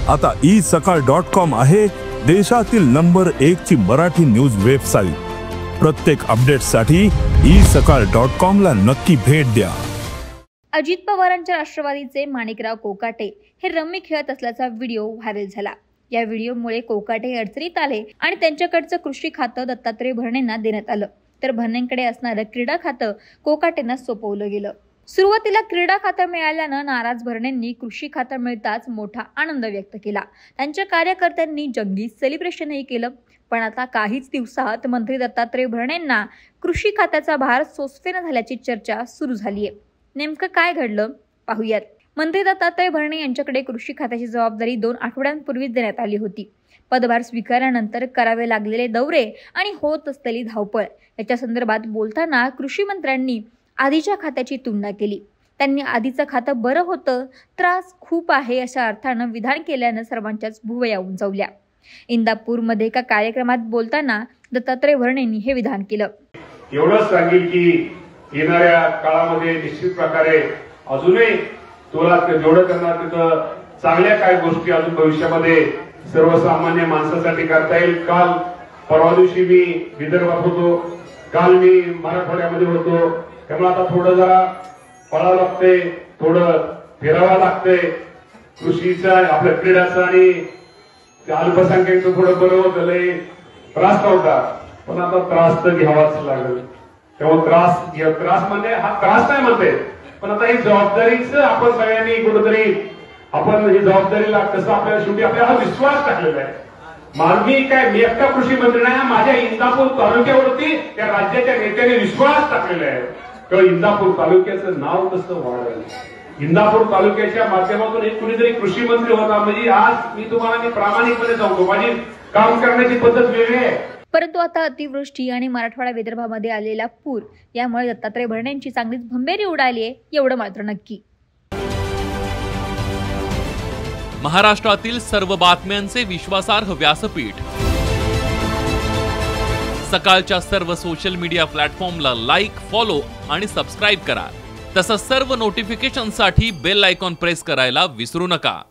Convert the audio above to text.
आता isakal.com आहे देशातील नंबर 1 ची मराठी न्यूज वेबसाईट। प्रत्येक अपडेटसाठी isakal.com ला नक्की भेट द्या। अजित पवारांच्या राष्ट्रवादीचे माणिकराव कोकाटे हे रम्मी खेळत असल्याचा व्हिडिओ व्हायरल झाला। या व्हिडिओमुळे कोकाटे अडचणीत आले आणि त्यांच्याकडचं कृषी खातं दत्तात्रय भरणेंना देण्यात आलं, तर भरणेंकडे असणारं क्रीडा खातं कोकाटेंना सोपवलं गेलं। सुरुवातीला क्रीडा खातं मिळाल्यानं नाराज भरणेंनी कृषी खातं मिळताच मोठा आनंद व्यक्त केला। त्यांच्या कार्यकर्त्यांनी जंगी सेलिब्रेशनही केलं। पण आता काहीच दिवसात मंत्री दत्तात्रय भरणेंना कृषी खात्याचा भार सोसवेना झाल्याची चर्चा सुरू झाली आहे। नेमकं काय घडलं पाहूयात। मंत्री दत्तात्रय भरणे यांच्याकडे कृषी खात्याची जबाबदारी 2 आठवड्यांपूर्वीच देण्यात आली होती। पदभार स्वीकारल्यानंतर करावे लागलेले दौरे आणि होत असलेली धावपळ याच्या संदर्भात बोलताना कृषी मंत्र्यांनी आधीच्या खात्याची तुलना केली। त्यांनी आधीचं खातं बरं होतं, त्रास खूप आहे अशा अर्थानं विधान केल्यानं सर्वांच्याच भुवया उंचावल्या। इंदापूरमध्ये एका कार्यक्रमात बोलताना दत्तात्रय भरणेंनी हे विधान केलं। एवढंच सांगेल की येणाऱ्या काळामध्ये निश्चित प्रकारे अजूनही तुला जेवढं करणार तिथं चांगल्या काय गोष्टी अजून भविष्यामध्ये सर्वसामान्य माणसासाठी करता येईल। काल परवा दिवशी मी विदर्भात होतो, काल मी मराठवाड्यामध्ये होतो, त्यामुळे आता थोडं जरा पळावं लागतंय, थोडं फिरावं लागतंय। कृषीचा आपल्या क्रीडाचा आणि अल्पसंख्याकचं थोडं बरं होतं, लय त्रास नव्हता, पण आता त्रास तर घ्यावाच लागेल। तेव्हा त्रास म्हणजे हा त्रास नाही म्हणते, पण आता ही जबाबदारीच आपण सगळ्यांनी कुठेतरी आपण ही जबाबदारीला कसं आपल्याला शेवटी आपल्याला हा विश्वास टाकलेला आहे। मी एकटा कृषी मंत्री नाही, माझ्या इंदापूर तालुक्यावरती त्या राज्याच्या नेत्याने विश्वास टाकलेला आहे। तर इंदापूर तालुक्याचं नाव कसं वाढेल, इंदापूर तालुक्याच्या माध्यमातून एक कुणीतरी कृषी मंत्री होता म्हणजे आज मी तुम्हाला प्रामाणिकपणे सांगतो माझी काम करण्याची पद्धत वेगळी आहे। परंतु आता अतिवृष्टी आणि मराठवाडा विदर्भामध्ये आलेला पूर यामुळे दत्तात्रय भरणेंची चांगलीच भंबेरी उडाली आहे, एवढं मात्र नक्की। महाराष्ट्रातील सर्व बातम्यांचे विश्वासार्ह व्यासपीठ सकाळच्या सर्व सोशल मीडिया प्लॅटफॉर्मला लाईक, फॉलो आणि सबस्क्राईब करा। तसंच सर्व नोटिफिकेशनसाठी बेल आयकॉन प्रेस करायला विसरू नका।